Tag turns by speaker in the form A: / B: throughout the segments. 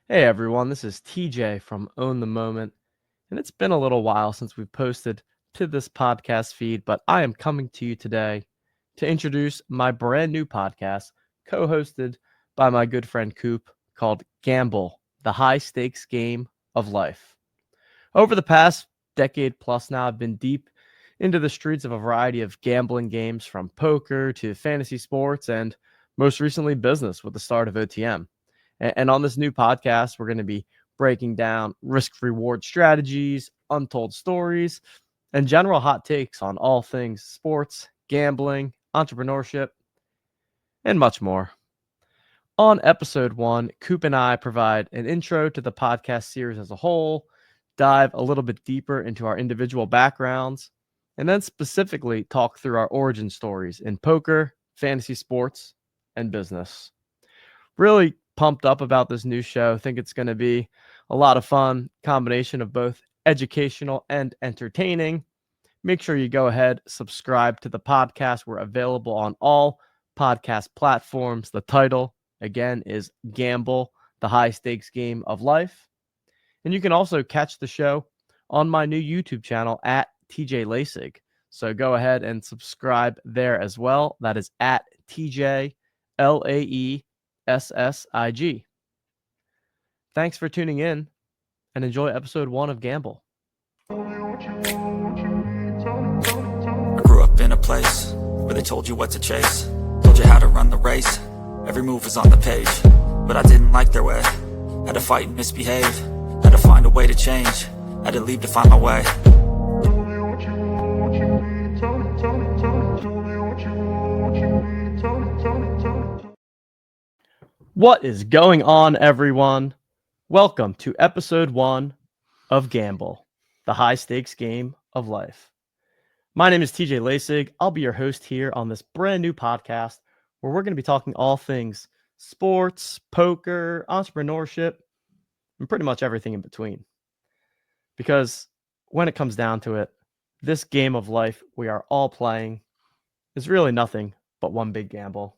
A: Hey everyone, this is TJ from Own the Moment, and it's been a little while since we've posted to this podcast feed, but I am coming to you today to introduce my brand new podcast, co hosted by my good friend Cupe, called Gamble, the High Stakes Game of Life. Over the past decade plus now, I've been deep into the streets of a variety of gambling games from poker to fantasy sports and most recently business with the start of OTM. And on this new podcast, we're going to be breaking down risk reward strategies, untold stories, and general hot takes on all things sports, gambling, entrepreneurship, and much more. On episode one, Coop and I provide an intro to the podcast series as a whole, dive a little bit deeper into our individual backgrounds, and then specifically talk through our origin stories in poker, fantasy sports, and business. Really pumped up about this new show. Think it's going to be a lot of fun, combination of both educational and entertaining. Make sure you go ahead, subscribe to the podcast. We're available on all podcast platforms. The title, again, is Gamble, the High Stakes Game of Life. And you can also catch the show on my new YouTube channel at TJ Lasig. So go ahead and subscribe there as well. That is at TJ LAESSIG. Thanks for tuning in and enjoy episode 1 of Gamble.
B: I grew up in a place where they told you what to chase, told you how to run the race. Every move was on the page, but I didn't like their way. Had to fight and misbehave, had to find a way to change, had to leave to find my way.
A: What is going on, everyone? Welcome to episode 1 of Gamble, the High Stakes Game of Life. My name is TJ Lasig. I'll be your host here on this brand new podcast where we're going to be talking all things sports, poker, entrepreneurship, and pretty much everything in between. Because when it comes down to it, this game of life we are all playing is really nothing but one big gamble.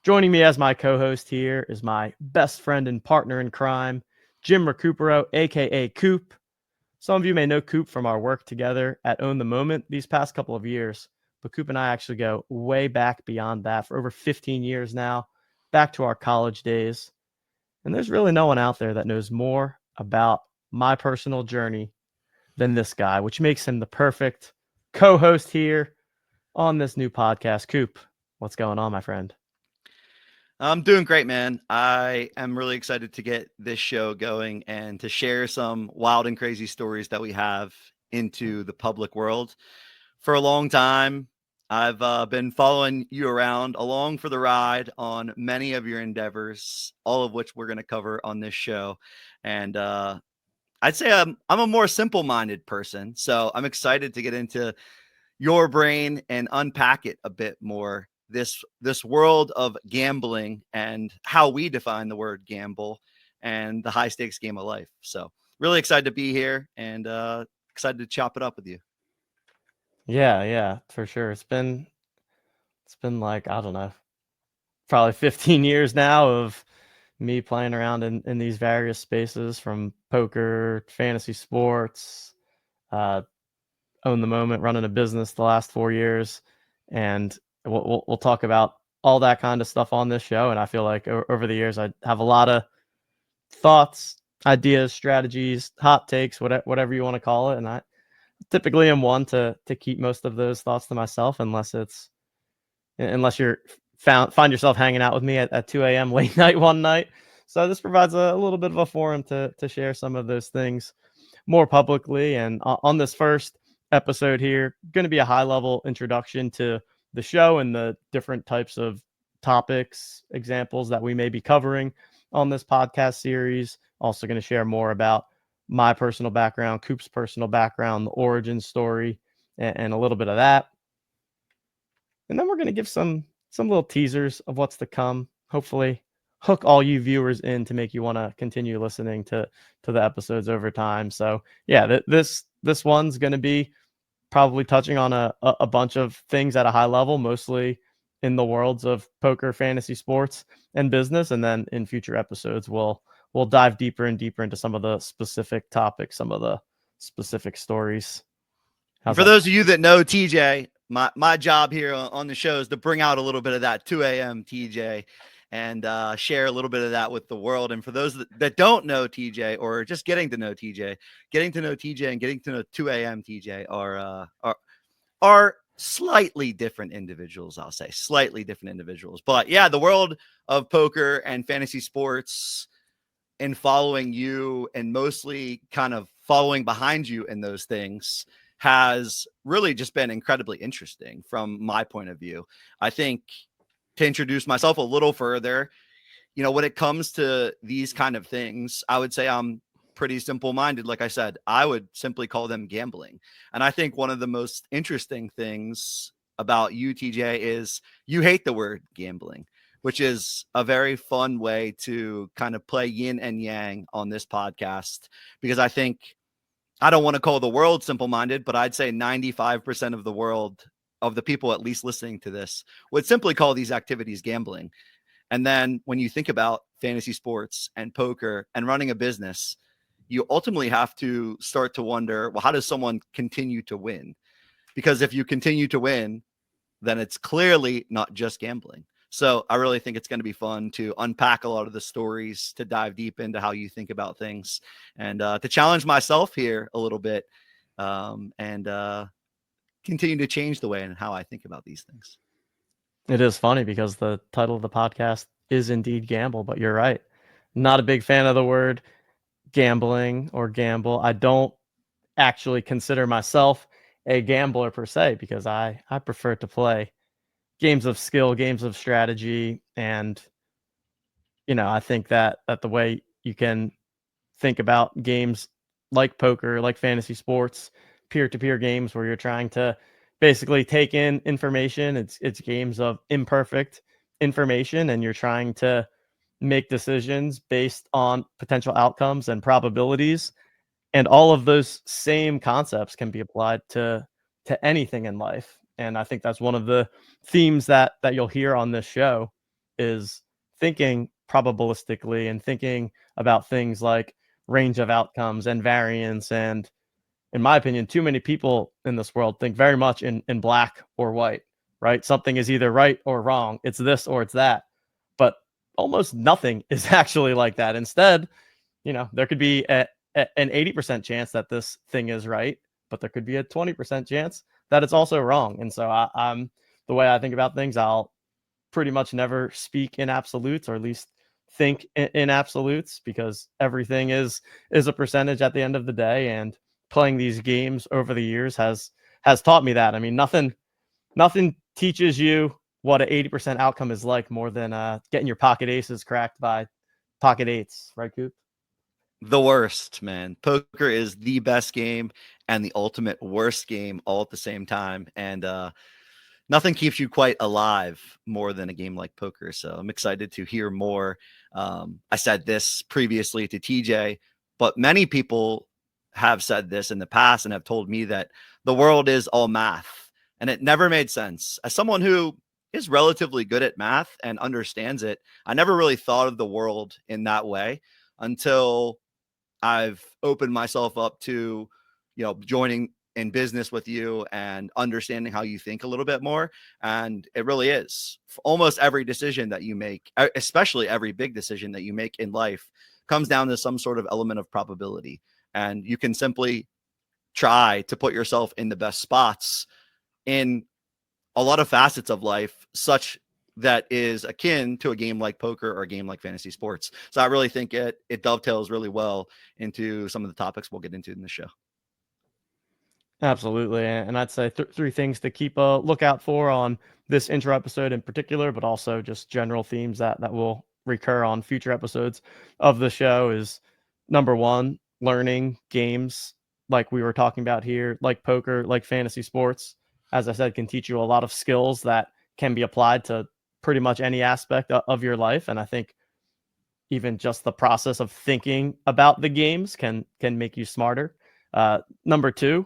A: Joining me as my co-host here is my best friend and partner in crime, Jim Recupero, aka Coop. Some of you may know Coop from our work together at Own the Moment these past couple of years, but Coop and I actually go way back beyond that for over 15 years now, back to our college days. And there's really no one out there that knows more about my personal journey than this guy, which makes him the perfect co-host here on this new podcast. Coop, what's going on, my friend?
C: I'm doing great, man. I am really excited to get this show going and to share some wild and crazy stories that we have into the public world. For a long time, I've been following you around along for the ride on many of your endeavors, all of which we're going to cover on this show. And I'd say I'm a more simple-minded person, so I'm excited to get into your brain and unpack it a bit more. This world of gambling and how we define the word gamble and the high stakes game of life. So really excited to be here and excited to chop it up with you.
A: Yeah, for sure. It's been like, I don't know, probably 15 years now of me playing around in these various spaces, from poker, fantasy sports, Own the Moment, running a business the last 4 years. And we'll talk about all that kind of stuff on this show. And I feel like over the years, I have a lot of thoughts, ideas, strategies, hot takes, whatever you want to call it. And I typically am one to keep most of those thoughts to myself, unless you're find yourself hanging out with me at 2 a.m. late night one night. So this provides a little bit of a forum to share some of those things more publicly. And on this first episode here, going to be a high-level introduction to the show and the different types of topics, examples that we may be covering on this podcast series. Also going to share more about my personal background, Coop's personal background, the origin story, and a little bit of that. And then we're going to give some little teasers of what's to come. Hopefully hook all you viewers in to make you want to continue listening to the episodes over time. So yeah, this one's going to be probably touching on a bunch of things at a high level, mostly in the worlds of poker, fantasy sports, and business. And then in future episodes, we'll we'll dive deeper and deeper into some of the specific topics, some of the specific stories.
C: And
A: How's
C: for
A: that?
C: those of you that know TJ, my job here on the show is to bring out a little bit of that 2 a.m. TJ and share a little bit of that with the world. And for those that don't know TJ or just getting to know TJ, getting to know TJ and getting to know 2 a.m. TJ are slightly different individuals. I'll say slightly different individuals. But yeah, the world of poker and fantasy sports and following you and mostly kind of following behind you in those things has really just been incredibly interesting from my point of view. I think to introduce myself a little further, when it comes to these kind of things, I would say I'm pretty simple minded. Like I said, I would simply call them gambling. And I think one of the most interesting things about you, TJ, is you hate the word gambling, which is a very fun way to kind of play yin and yang on this podcast, because I don't want to call the world simple minded, but I'd say 95% of the world, of the people at least listening to this, would simply call these activities gambling. And then when you think about fantasy sports and poker and running a business, you ultimately have to start to wonder, well, how does someone continue to win? Because if you continue to win, then it's clearly not just gambling. So I really think it's going to be fun to unpack a lot of the stories, to dive deep into how you think about things, and to challenge myself here a little bit, and continue to change the way and how I think about these things.
A: It is funny because the title of the podcast is indeed gamble, but you're right. Not a big fan of the word gambling or gamble. I don't actually consider myself a gambler per se, because I prefer to play games of skill, games of strategy, and I think that the way you can think about games like poker, like fantasy sports, peer-to-peer games where you're trying to basically take in information. It's games of imperfect information, and you're trying to make decisions based on potential outcomes and probabilities. And all of those same concepts can be applied to anything in life. And I think that's one of the themes that you'll hear on this show, is thinking probabilistically and thinking about things like range of outcomes and variance. And in my opinion, too many people in this world think very much in black or white, right? Something is either right or wrong. It's this or it's that. But almost nothing is actually like that. Instead, there could be an 80% chance that this thing is right, but there could be a 20% chance that it's also wrong. And so I'm the way I think about things, I'll pretty much never speak in absolutes, or at least think in absolutes, because everything is a percentage at the end of the day. And playing these games over the years has taught me that. I mean, nothing teaches you what an 80% outcome is like more than getting your pocket aces cracked by pocket eights, right, Coop?
C: The worst, man. Poker is the best game and the ultimate worst game all at the same time. And nothing keeps you quite alive more than a game like poker. So I'm excited to hear more. I said this previously to TJ, but many people have said this in the past and have told me that the world is all math. And it never made sense. As someone who is relatively good at math and understands it, I never really thought of the world in that way until I've opened myself up to, joining in business with you and understanding how you think a little bit more. And it really is. Almost every decision that you make, especially every big decision that you make in life, comes down to some sort of element of probability. And you can simply try to put yourself in the best spots in a lot of facets of life, such that is akin to a game like poker or a game like fantasy sports. So I really think it dovetails really well into some of the topics we'll get into in the show.
A: Absolutely. And I'd say three things to keep a lookout for on this intro episode in particular, but also just general themes that will recur on future episodes of the show is: number one, learning games like we were talking about here, like poker, like fantasy sports, as I said, can teach you a lot of skills that can be applied to pretty much any aspect of your life. And I think even just the process of thinking about the games can make you smarter. Number two,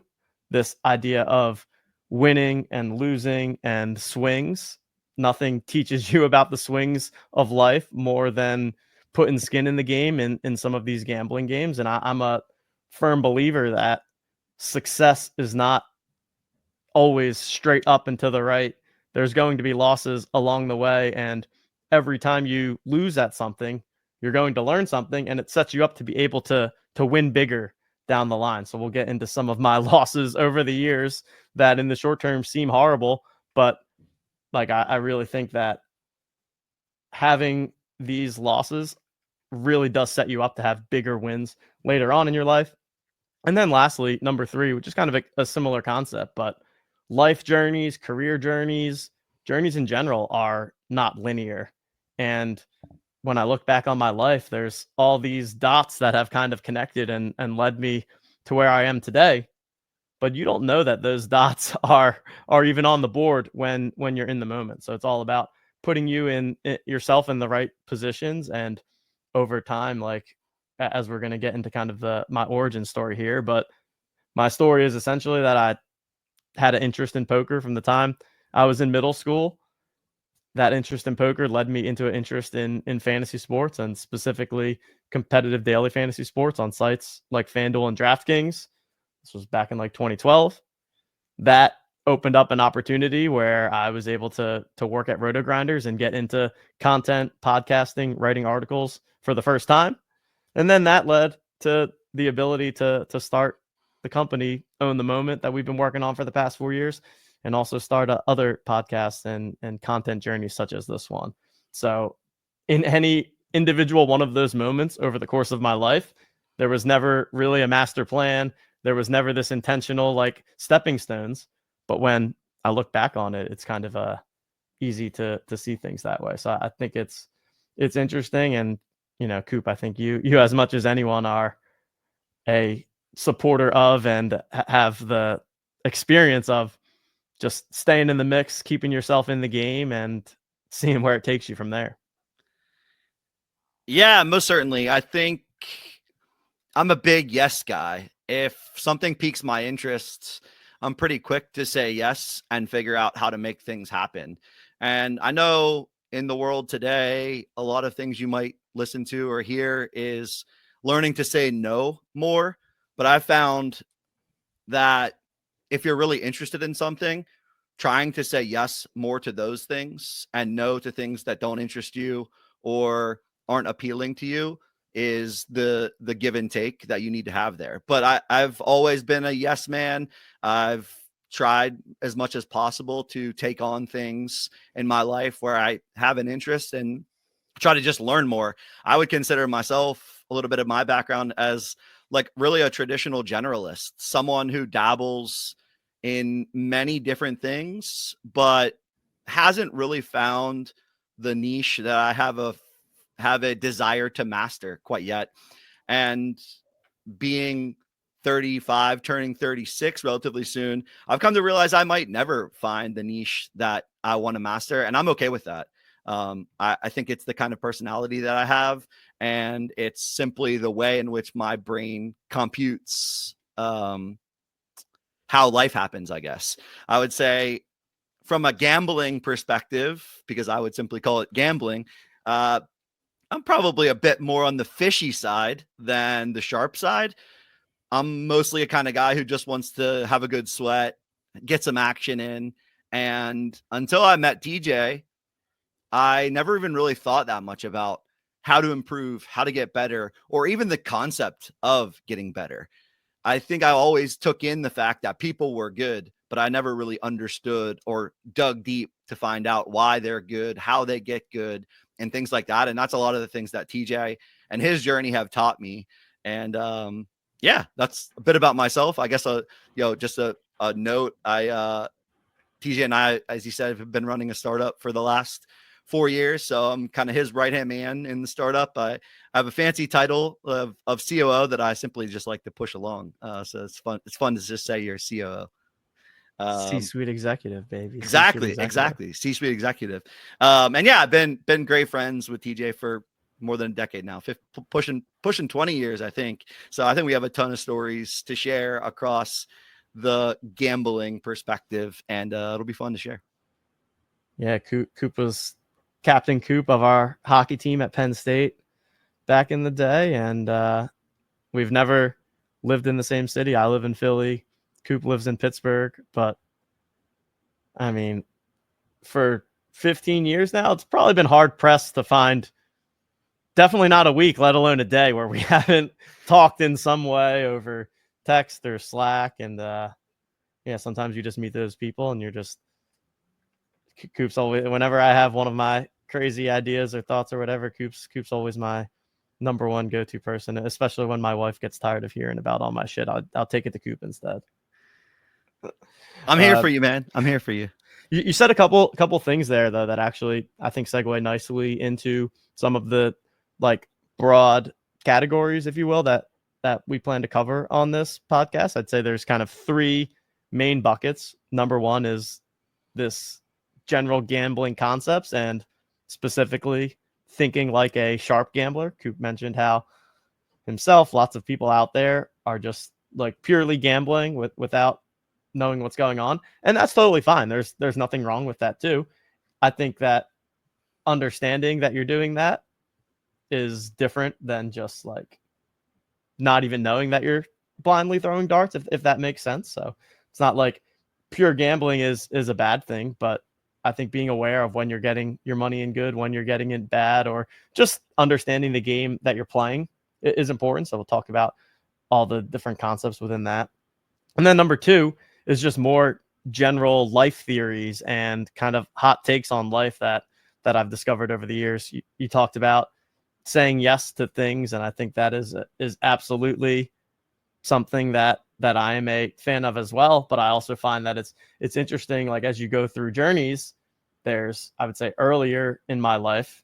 A: this idea of winning and losing and swings. Nothing teaches you about the swings of life more than putting skin in the game in some of these gambling games. And I'm a firm believer that success is not always straight up and to the right. There's going to be losses along the way. And every time you lose at something, you're going to learn something, and it sets you up to be able to win bigger down the line. So we'll get into some of my losses over the years that in the short term seem horrible, but like I really think that having these losses really does set you up to have bigger wins later on in your life. And then lastly, number 3, which is kind of a similar concept, but life journeys, career journeys, journeys in general are not linear. And when I look back on my life, there's all these dots that have kind of connected and led me to where I am today. But you don't know that those dots are even on the board when you're in the moment. So it's all about putting you in yourself in the right positions, and over time, like as we're going to get into kind of my origin story here, but my story is essentially that I had an interest in poker from the time I was in middle school. That interest in poker led me into an interest in fantasy sports, and specifically competitive daily fantasy sports on sites like FanDuel and DraftKings. This was back in like 2012. That opened up an opportunity where I was able to work at Roto Grinders and get into content, podcasting, writing articles for the first time. And then that led to the ability to start the company Own the Moment that we've been working on for the past 4 years, and also start other podcasts and content journeys such as this one. So in any individual one of those moments over the course of my life, there was never really a master plan. There was never this intentional like stepping stones. But when I look back on it, it's kind of easy to see things that way. So I think it's interesting. And Cupe, I think you as much as anyone are a supporter of and have the experience of just staying in the mix, keeping yourself in the game, and seeing where it takes you from there.
C: Yeah, most certainly. I think I'm a big yes guy. If something piques my interests, I'm pretty quick to say yes and figure out how to make things happen. And I know in the world today, a lot of things you might listen to or hear is learning to say no more. But I found that if you're really interested in something, trying to say yes more to those things and no to things that don't interest you or aren't appealing to you is the give and take that you need to have there. But I've always been a yes man. I've tried as much as possible to take on things in my life where I have an interest and try to just learn more. I would consider myself, a little bit of my background, as like really a traditional generalist, someone who dabbles in many different things, but hasn't really found the niche that I have a desire to master quite yet. And being 35, turning 36 relatively soon, I've come to realize I might never find the niche that I want to master, and I'm okay with that. I think it's the kind of personality that I have, and it's simply the way in which my brain computes how life happens, I guess. I would say from a gambling perspective, because I would simply call it gambling, I'm probably a bit more on the fishy side than the sharp side. I'm mostly a kind of guy who just wants to have a good sweat, get some action in. And until I met TJ, I never even really thought that much about how to improve, how to get better, or even the concept of getting better. I think I always took in the fact that people were good, but I never really understood or dug deep to find out why they're good, how they get good, and things like that. And that's a lot of the things that TJ and his journey have taught me. And yeah, that's a bit about myself. I guess just a note. TJ and I, as you said, have been running a startup for the last 4 years. So I'm kind of his right-hand man in the startup. I have a fancy title of COO that I simply just like to push along. So it's fun. It's fun to just say you're COO.
A: C-suite executive, baby.
C: Exactly. C-suite executive. And yeah, I've been great friends with TJ for more than a decade now, pushing 20 years, I think. So I think we have a ton of stories to share across the gambling perspective, and it'll be fun to share.
A: Yeah, Coop was Captain Coop of our hockey team at Penn State. back in the day, and we've never lived in the same city. I live in Philly. Cupe lives in Pittsburgh, but I mean, for 15 years now, it's probably been hard pressed to find, definitely not a week, let alone a day, where we haven't talked in some way over text or Slack. And yeah, sometimes you just meet those people and you're just, Coop's always, whenever I have one of my crazy ideas or thoughts or whatever, Coop's always my number one go-to person, especially when my wife gets tired of hearing about all my shit. I'll take it to Coop instead.
C: I'm here for you, man. I'm here for you.
A: You said a couple things there though that actually I think segue nicely into some of the like broad categories, if you will, that we plan to cover on this podcast. I'd say there's kind of three main buckets. Number one is this general gambling concepts and specifically thinking like a sharp gambler. Coop mentioned how himself, lots of people out there are just like purely gambling without knowing what's going on. And that's totally fine. There's nothing wrong with that too. I think that understanding that you're doing that is different than just like not even knowing that you're blindly throwing darts, if that makes sense. So it's not like pure gambling is a bad thing, but I think being aware of when you're getting your money in good, when you're getting it bad, or just understanding the game that you're playing is important. So we'll talk about all the different concepts within that. And then number two is just more general life theories and kind of hot takes on life that I've discovered over the years. You talked about saying yes to things, and I think that is absolutely something that I am a fan of as well. But I also find that it's interesting, like as you go through journeys, there's, I would say earlier in my life,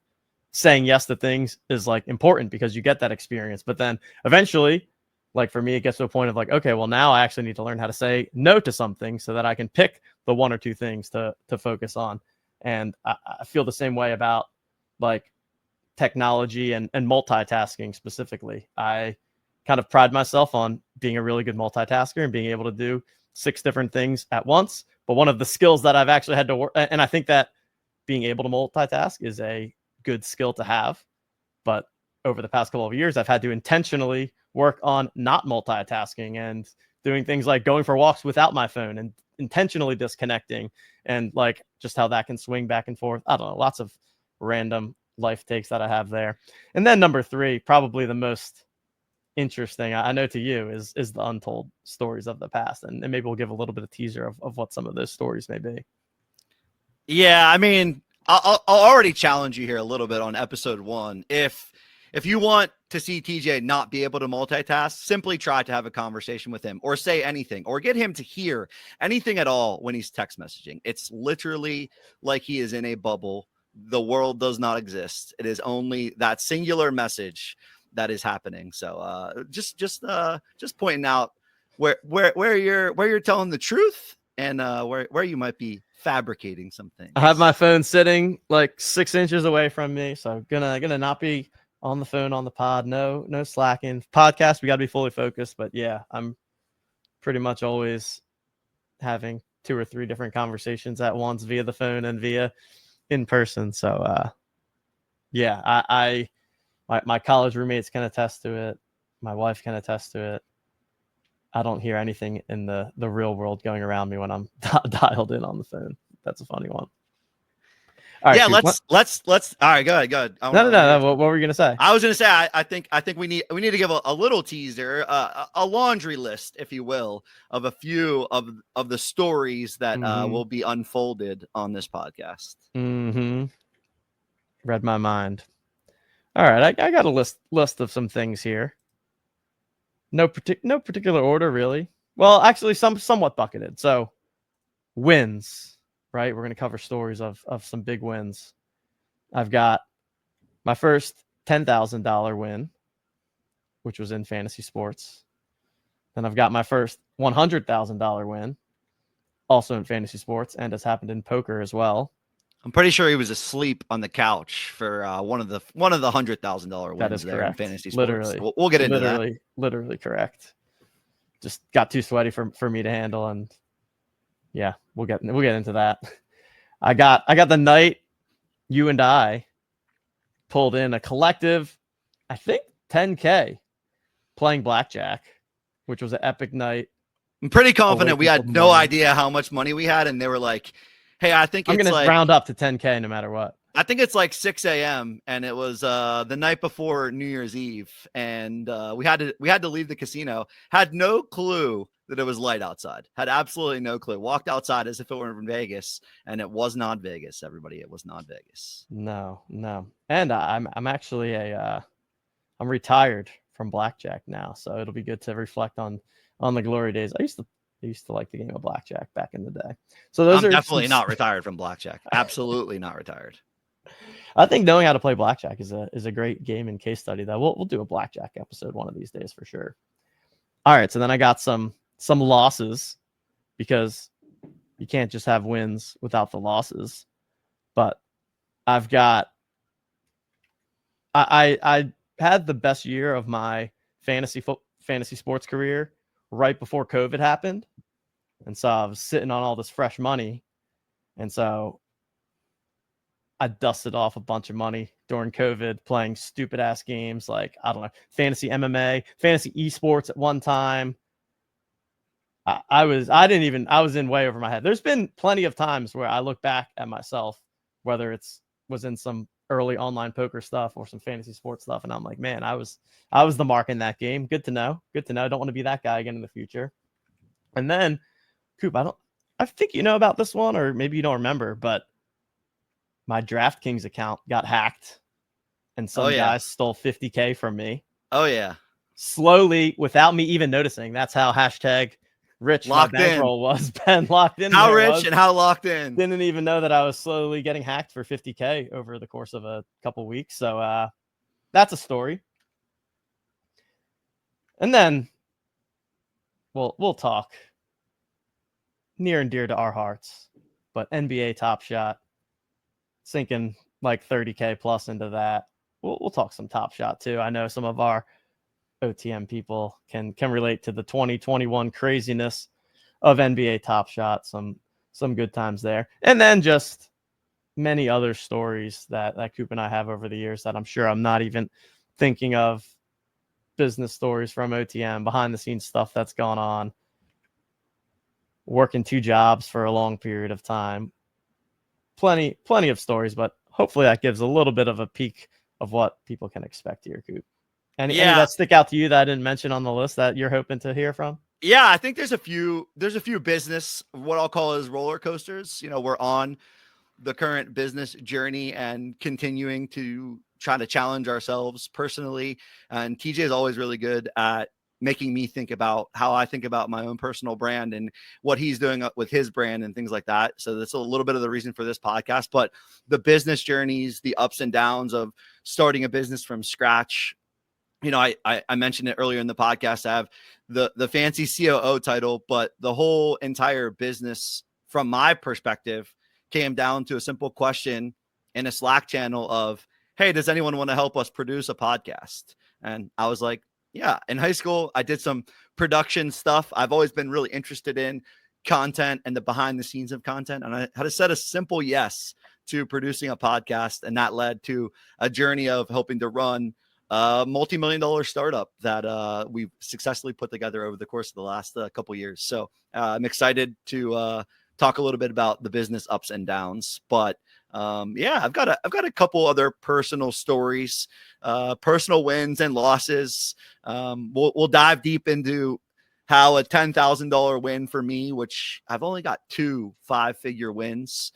A: saying yes to things is like important because you get that experience. But then eventually, like for me, it gets to a point of like, okay, well now I actually need to learn how to say no to something so that I can pick the one or two things to focus on. And I feel the same way about like technology and multitasking specifically. I kind of pride myself on being a really good multitasker and being able to do 6 different things at once. But one of the skills that I've actually had to work, and I think that being able to multitask is a good skill to have. But over the past couple of years, I've had to intentionally work on not multitasking and doing things like going for walks without my phone and intentionally disconnecting, and like just how that can swing back and forth. I don't know, lots of random life takes that I have there. And then number 3, probably the most interesting, I know to you, is the untold stories of the past. And maybe we'll give a little bit of teaser of what some of those stories may be.
C: Yeah, I mean, I'll already challenge you here a little bit on episode 1. If you want to see TJ not be able to multitask, simply try to have a conversation with him or say anything or get him to hear anything at all when he's text messaging. It's literally like he is in a bubble. The world does not exist. It is only that singular message that is happening. So just pointing out where you're telling the truth and where you might be fabricating some things.
A: I have my phone sitting like 6 inches away from me, so gonna not be on the phone on the pod. No slacking. Podcast, we got to be fully focused. But yeah, I'm pretty much always having 2 or 3 different conversations at once via the phone and via in person. So yeah, my college roommates can attest to it. My wife can attest to it. I don't hear anything in the real world going around me when I'm dialed in on the phone. That's a funny one.
C: All right, yeah, let's. All right, go ahead.
A: No. What were you gonna say?
C: I was gonna say I think we need to give a little teaser, a laundry list, if you will, of a few of the stories that will be unfolded on this podcast.
A: Read my mind. All right, I got a list of some things here. No particular order, really. Well, actually, somewhat bucketed. So, wins. Right, we're going to cover stories of some big wins. I've got my first $10,000 win, which was in fantasy sports. Then I've got my first $100,000 win, also in fantasy sports, and has happened in poker as well.
C: I'm pretty sure he was asleep on the couch for one of the $100,000 wins.
A: That is
C: there
A: correct.
C: In fantasy sports.
A: Literally,
C: we'll get into that.
A: Literally correct. Just got too sweaty for me to handle, and yeah, we'll get into that. I got the night you and I pulled in a collective I think 10K playing blackjack, which was an epic night.
C: I'm pretty confident
A: Awake
C: we
A: until the
C: had no
A: morning.
C: idea how much money we had, and they were like, "Hey, I think
A: I'm
C: it's
A: gonna
C: like
A: round up to 10K no matter what.
C: I think it's like 6 a.m. and it was the night before New Year's Eve, and we had to leave the casino. Had no clue that it was light outside. Had absolutely no clue. Walked outside as if it were in Vegas, and it was not Vegas. Everybody, it was not Vegas.
A: No. And I'm actually I'm retired from blackjack now, so it'll be good to reflect on the glory days. I used to like the game of blackjack back in the day. So those
C: I'm
A: are
C: definitely not retired from blackjack. Absolutely not retired.
A: I think knowing how to play blackjack is a great game and case study. That we'll do a blackjack episode one of these days for sure. All right, so then I got some losses because you can't just have wins without the losses. But I've got I had the best year of my fantasy sports career right before COVID happened, and so I was sitting on all this fresh money, and so I dusted off a bunch of money during COVID playing stupid ass games like, I don't know, fantasy MMA, fantasy esports at one time. I was in way over my head. There's been plenty of times where I look back at myself, whether was in some early online poker stuff or some fantasy sports stuff, and I'm like, man, I was the mark in that game. Good to know. I don't want to be that guy again in the future. And then, Coop, I think you know about this one, or maybe you don't remember, but my DraftKings account got hacked and some guy stole 50K from me.
C: Oh yeah.
A: Slowly, without me even noticing. That's how hashtag rich
C: locked
A: my bankroll was. Ben locked in.
C: How rich and how locked in.
A: Didn't even know that I was slowly getting hacked for 50K over the course of a couple weeks. So that's a story. And then we'll talk near and dear to our hearts, but NBA Top Shot, sinking like 30K plus into that. We'll talk some Top Shot too. I know some of our OTM people can relate to the 2021 craziness of NBA Top Shot. Some good times there, and then just many other stories that Cupe and I have over the years that I'm sure I'm not even thinking of. Business stories from OTM, behind the scenes stuff that's gone on, working 2 jobs for a long period of time. Plenty of stories, but hopefully that gives a little bit of a peek of what people can expect here, Coop. Any that stick out to you that I didn't mention on the list that you're hoping to hear from?
C: Yeah, I think there's a few business, what I'll call as roller coasters. You know, we're on the current business journey and continuing to try to challenge ourselves personally. And TJ is always really good at making me think about how I think about my own personal brand and what he's doing with his brand and things like that. So that's a little bit of the reason for this podcast, but the business journeys, the ups and downs of starting a business from scratch. You know, I mentioned it earlier in the podcast. I have the fancy COO title, but the whole entire business from my perspective came down to a simple question in a Slack channel of, hey, does anyone want to help us produce a podcast? And I was like, yeah. In high school, I did some production stuff. I've always been really interested in content and the behind the scenes of content. And I had to set a simple yes to producing a podcast. And that led to a journey of helping to run a multi-million-dollar startup that we've successfully put together over the course of the last couple of years. So I'm excited to talk a little bit about the business ups and downs, but I've got a couple other personal stories, personal wins and losses. We'll dive deep into how a $10,000 win for me, which I've only got 2 5-figure wins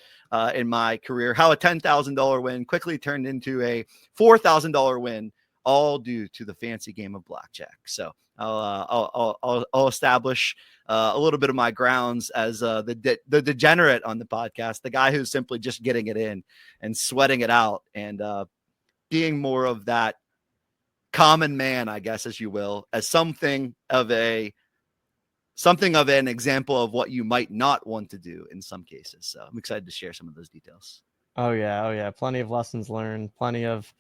C: in my career, how a $10,000 win quickly turned into a $4,000 win, all due to the fancy game of blackjack. So I'll establish a little bit of my grounds as the degenerate on the podcast, the guy who's simply just getting it in and sweating it out and being more of that common man, I guess, as you will, as something of an example of what you might not want to do in some cases. So I'm excited to share some of those details.
A: Oh yeah. Plenty of lessons learned, plenty of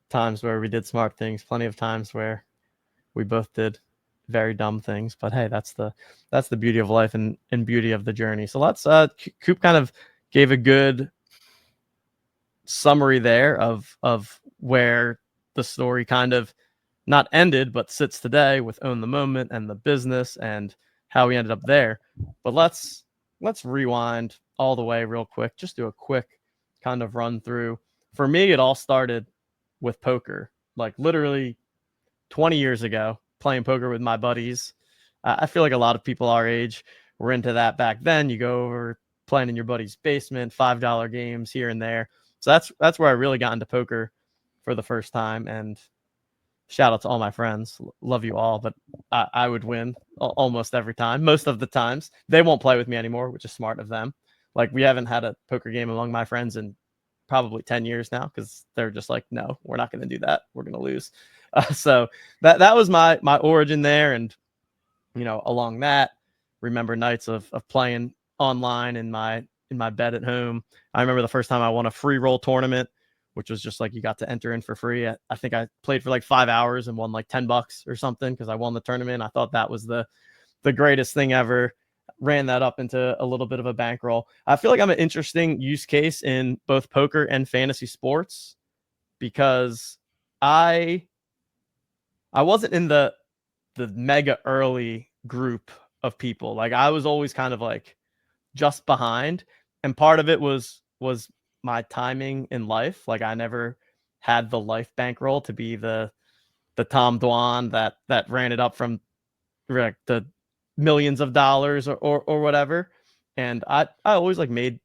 A: times where we did smart things, plenty of times where we both did very dumb things, but hey, that's the beauty of life and beauty of the journey. So let's Coop kind of gave a good summary there of where the story kind of not ended, but sits today with Own the Moment and the business and how we ended up there. But let's rewind all the way real quick. Just do a quick kind of run through. For me, it all started with poker, like literally 20 years ago, playing poker with my buddies. I feel like a lot of people our age were into that back then. You go over playing in your buddy's basement, $5 games here and there. So that's where I really got into poker for the first time. And shout out to all my friends. Love you all, but I would win almost every time. Most of the times. They won't play with me anymore, which is smart of them. Like, we haven't had a poker game among my friends in probably 10 years now, because they're just like, no, we're not going to do that. We're going to lose. So that was my origin there. And, you know, along that, remember nights of playing online in my bed at home. I remember the first time I won a free roll tournament, which was just like you got to enter in for free. I think I played for like 5 hours and won like $10 or something because I won the tournament. I thought that was the greatest thing ever. Ran that up into a little bit of a bankroll. I feel like I'm an interesting use case in both poker and fantasy sports, because I wasn't in the mega early group of people. Like, I was always kind of like just behind, and part of it was my timing in life. Like, I never had the life bankroll to be the Tom Dwan that ran it up from like the millions of dollars or whatever. And I always like made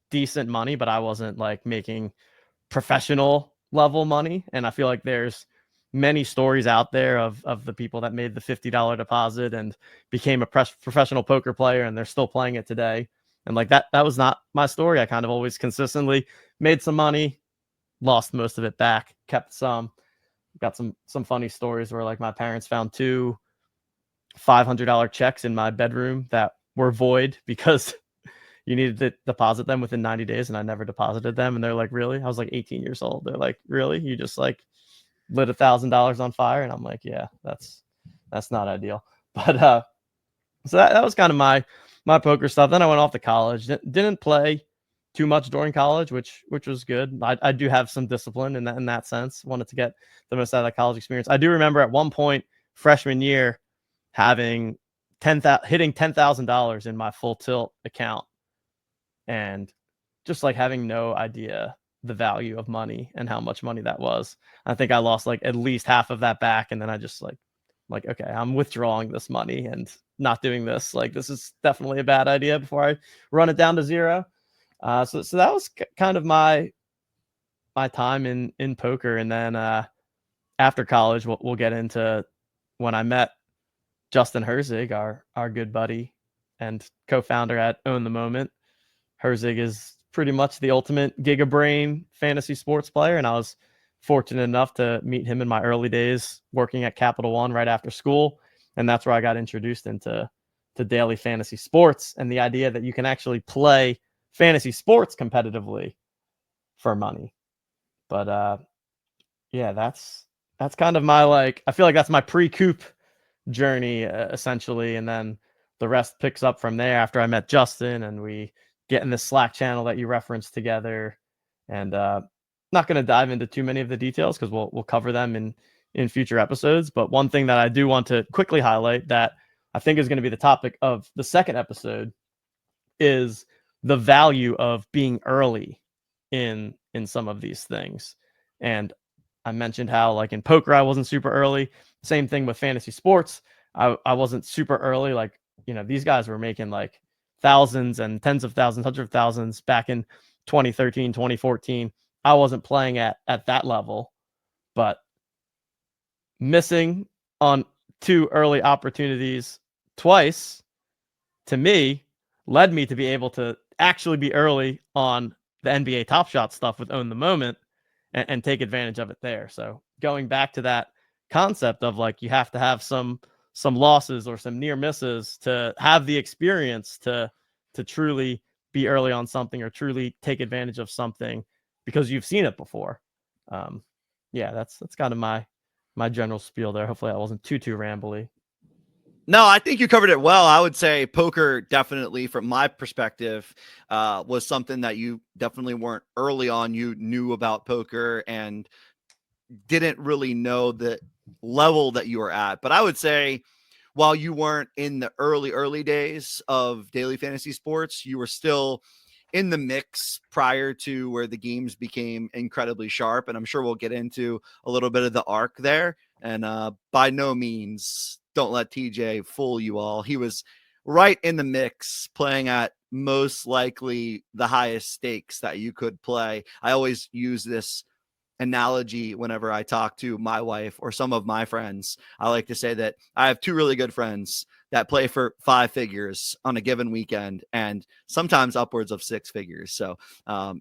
A: decent money, but I wasn't like making professional level money. And I feel like there's many stories out there of the people that made the $50 deposit and became a professional poker player, and they're still playing it today. And like that was not my story. I kind of always consistently made some money, lost most of it back, kept some. Got some funny stories where like my parents found two $500 checks in my bedroom that were void because you needed to deposit them within 90 days, and I never deposited them. And they're like, really? I was like 18 years old. They're like, really? You just like lit $1,000 on fire? And I'm like, yeah, that's not ideal. But so that was kind of my poker stuff. Then I went off to college. Didn't play too much during college, which was good. I do have some discipline in that sense. Wanted to get the most out of that college experience. I do remember at one point freshman year having hitting $10,000 in my full tilt account, and just like having no idea the value of money and how much money that was. I think I lost like at least half of that back, and then I just like, okay, I'm withdrawing this money and not doing this. Like, this is definitely a bad idea before I run it down to zero. So that was kind of my time in poker. And then after college, we'll get into when I met Justin Herzig, our good buddy and co-founder at Own the Moment. Herzig is pretty much the ultimate gigabrain fantasy sports player, and I was fortunate enough to meet him in my early days working at Capital One right after school, and that's where I got introduced into daily fantasy sports and the idea that you can actually play fantasy sports competitively for money. But yeah, that's kind of my, like, I feel like that's my pre-Cupe journey essentially, and then the rest picks up from there after I met Justin and we get in this Slack channel that you referenced together. And not going to dive into too many of the details because we'll cover them in future episodes. But one thing that I do want to quickly highlight that I think is going to be the topic of the second episode is the value of being early in some of these things. And I mentioned how, like, in poker I wasn't super early. Same thing with fantasy sports. I wasn't super early. Like, you know, these guys were making like thousands and tens of thousands, hundreds of thousands back in 2013, 2014. I wasn't playing at that level, but missing on two early opportunities twice, to me, led me to be able to actually be early on the NBA Top Shot stuff with Own the Moment and take advantage of it there. So going back to that concept of like, you have to have some losses or some near misses to have the experience to truly be early on something or truly take advantage of something because you've seen it before. Yeah, that's kind of my general spiel there. Hopefully I wasn't too rambly.
C: No, I think you covered it well. I would say poker definitely, from my perspective, was something that you definitely weren't early on. You knew about poker and didn't really know the level that you were at. But I would say, while you weren't in the early days of daily fantasy sports, you were still in the mix prior to where the games became incredibly sharp. And I'm sure we'll get into a little bit of the arc there. And by no means, don't let TJ fool you all. He was right in the mix, playing at most likely the highest stakes that you could play. I always use this analogy whenever I talk to my wife or some of my friends. I like to say that I have two really good friends that play for 5 figures on a given weekend and sometimes upwards of 6 figures. So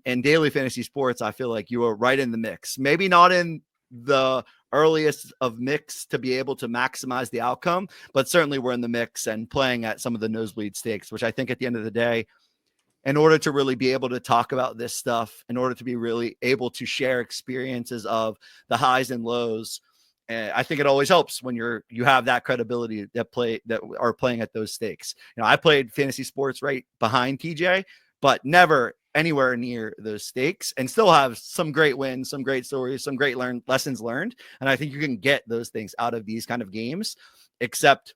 C: in daily fantasy sports, I feel like you are right in the mix. Maybe not in the earliest of mix to be able to maximize the outcome, but certainly we're in the mix and playing at some of the nosebleed stakes, which I think at the end of the day, in order to really be able to talk about this stuff, in order to be really able to share experiences of the highs and lows, I think it always helps when you have that credibility that are playing at those stakes. I played fantasy sports right behind TJ, but never anywhere near those stakes, and still have some great wins, some great stories, some great lessons learned. And I think you can get those things out of these kind of games, except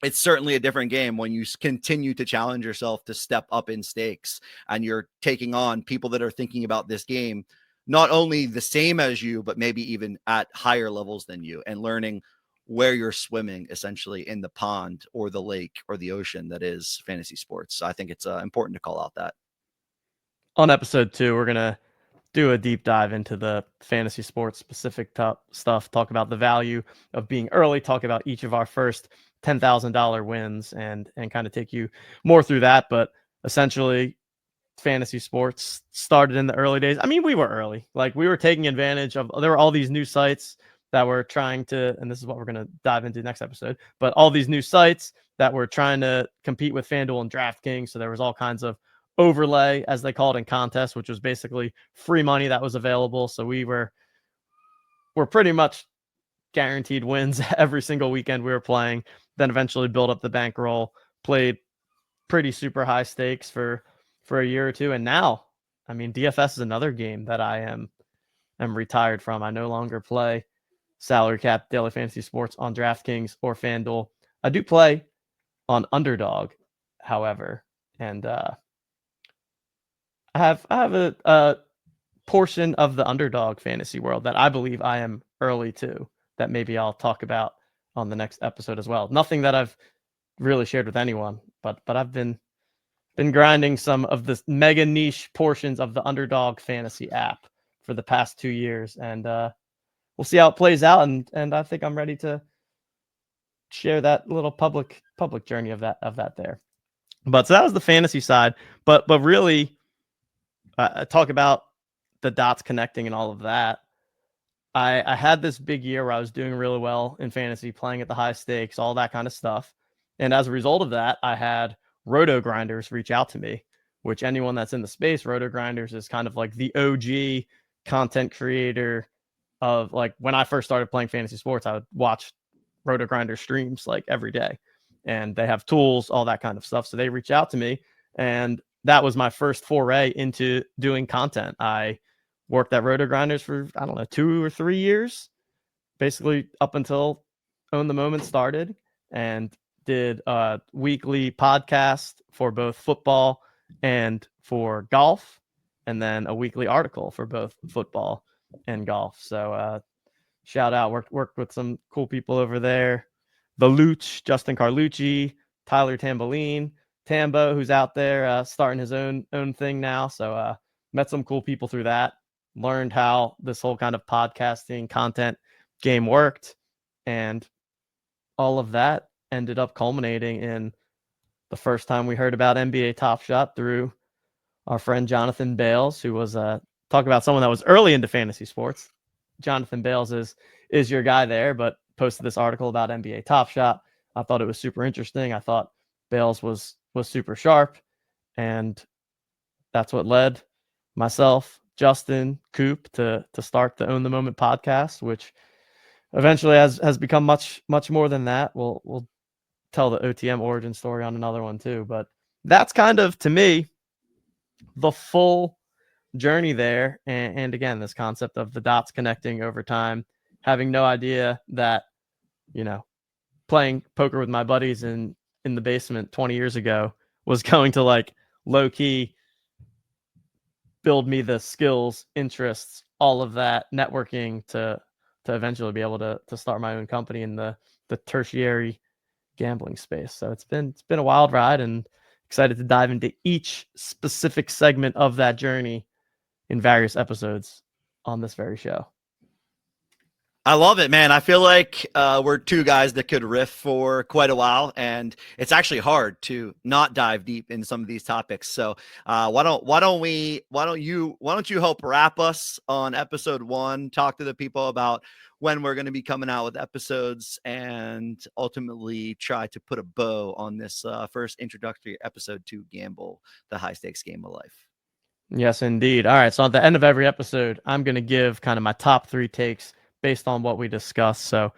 C: it's certainly a different game when you continue to challenge yourself to step up in stakes and you're taking on people that are thinking about this game not only the same as you, but maybe even at higher levels than you, and learning where you're swimming essentially in the pond or the lake or the ocean that is fantasy sports. So I think it's important to call out that.
A: On episode 2, we're going to do a deep dive into the fantasy sports specific stuff, talk about the value of being early, talk about each of our first $10,000 wins, and kind of take you more through that. But essentially, fantasy sports started in the early days. I mean, we were early. Like, we were taking advantage of, there were all these new sites that were trying to, and this is what we're going to dive into next episode, but all these new sites that were trying to compete with FanDuel and DraftKings. So there was all kinds of overlay, as they call it, in contests, which was basically free money that was available. So we're pretty much guaranteed wins every single weekend we were playing. Then eventually built up the bankroll, played pretty super high stakes for a year or two, and now, I mean, DFS is another game that I am retired from. I no longer play salary cap daily fantasy sports on DraftKings or FanDuel. I do play on Underdog, however, and I have a portion of the Underdog fantasy world that I believe I am early to, that maybe I'll talk about on the next episode as well. Nothing that I've really shared with anyone, but I've been grinding some of the mega niche portions of the Underdog fantasy app for the past 2 years, and we'll see how it plays out. And I think I'm ready to share that little public journey of that there. But so that was the fantasy side. But really, talk about the dots connecting and all of that. I had this big year where I was doing really well in fantasy, playing at the high stakes, all that kind of stuff. And as a result of that, I had Roto Grinders reach out to me, which anyone that's in the space, Roto Grinders is kind of like the OG content creator of, like, when I first started playing fantasy sports, I would watch Roto Grinder streams like every day, and they have tools, all that kind of stuff. So they reach out to me, and that was my first foray into doing content. I worked at Roto Grinders for, I don't know, 2 or 3 years, basically up until Own the Moment started, and did a weekly podcast for both football and for golf, and then a weekly article for both football and golf. So shout out, worked with some cool people over there. The Luch, Justin Carlucci, Tyler Tamboline, Tambo, who's out there starting his own thing now. So met some cool people through that, learned how this whole kind of podcasting content game worked, and all of that ended up culminating in the first time we heard about NBA Top Shot through our friend Jonathan Bales, who was talk about someone that was early into fantasy sports. Jonathan Bales is your guy there, but posted this article about NBA Top Shot. I thought it was super interesting. I thought Bales was super sharp, and that's what led myself, Justin, Cupe to start the Own the Moment podcast, which eventually has become much more than that. We'll tell the OTM origin story on another one too, but that's kind of, to me, the full journey there. And again, this concept of the dots connecting over time, having no idea that, playing poker with my buddies in the basement 20 years ago was going to like low key build me the skills, interests, all of that networking to eventually be able to start my own company in the tertiary gambling space. So it's been a wild ride, and excited to dive into each specific segment of that journey in various episodes on this very show.
C: I love it, man. I feel like we're two guys that could riff for quite a while, and it's actually hard to not dive deep in some of these topics. So why don't you help wrap us on episode 1? Talk to the people about when we're going to be coming out with episodes, and ultimately try to put a bow on this first introductory episode to Gamble, the high stakes game of life.
A: Yes, indeed. All right. So at the end of every episode, I'm going to give kind of my top 3 takes based on what we discussed. So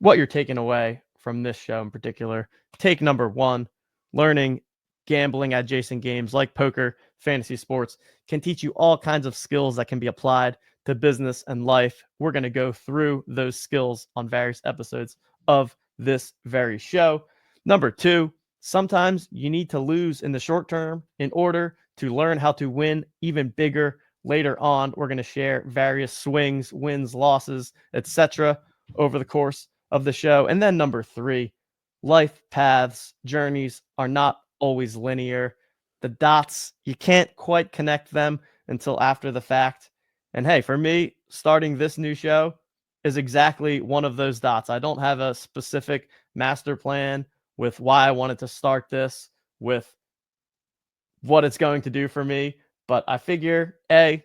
A: what you're taking away from this show in particular: take number 1, learning gambling adjacent games like poker, fantasy sports can teach you all kinds of skills that can be applied to business and life. We're going to go through those skills on various episodes of this very show. Number 2, sometimes you need to lose in the short term in order to learn how to win even bigger later on. We're going to share various swings, wins, losses, etc. over the course of the show. And then number 3, life paths, journeys are not always linear. The dots, you can't quite connect them until after the fact. And hey, for me, starting this new show is exactly one of those dots. I don't have a specific master plan with why I wanted to start this, with what it's going to do for me. But I figure, A,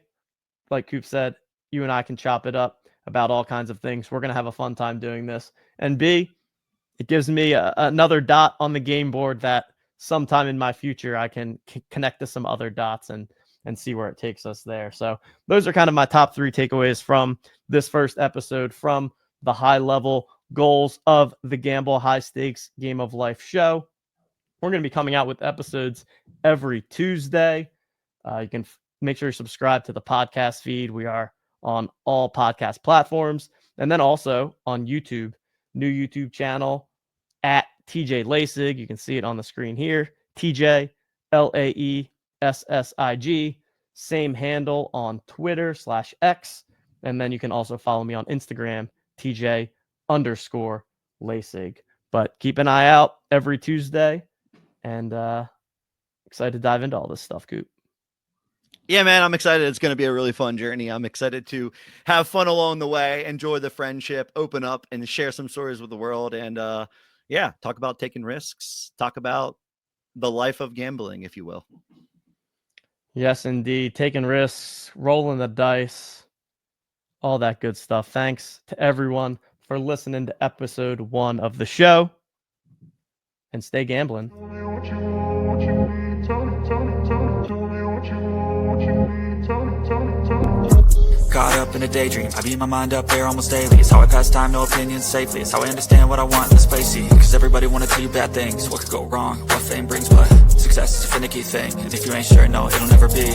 A: like Cupe said, you and I can chop it up about all kinds of things. We're going to have a fun time doing this. And B, it gives me another dot on the game board that sometime in my future I can connect to some other dots and see where it takes us there. So those are kind of my top 3 takeaways from this first episode, from the high level goals of the Gamble High Stakes Game of Life show. We're going to be coming out with episodes every Tuesday. You can make sure you subscribe to the podcast feed. We are on all podcast platforms, and then also on YouTube, new YouTube channel at TJ Lasig. You can see it on the screen here, TJ LAESSIG. Same handle on Twitter /X. And then you can also follow me on Instagram, TJ_Lasig. But keep an eye out every Tuesday, and excited to dive into all this stuff, Coop.
C: Yeah, man, I'm excited. It's going to be a really fun journey. I'm excited to have fun along the way, enjoy the friendship, open up and share some stories with the world. And talk about taking risks, talk about the life of gambling, if you will.
A: Yes, indeed. Taking risks, rolling the dice, all that good stuff. Thanks to everyone for listening to episode 1 of the show, and stay gambling.
B: Caught up in a daydream, I beat my mind up there almost daily. It's how I pass time, no opinions safely. It's how I understand what I want in this place. See, cause everybody wanna tell you bad things. What could go wrong, what fame brings, but success is a finicky thing. And if you ain't sure, no, it'll never be.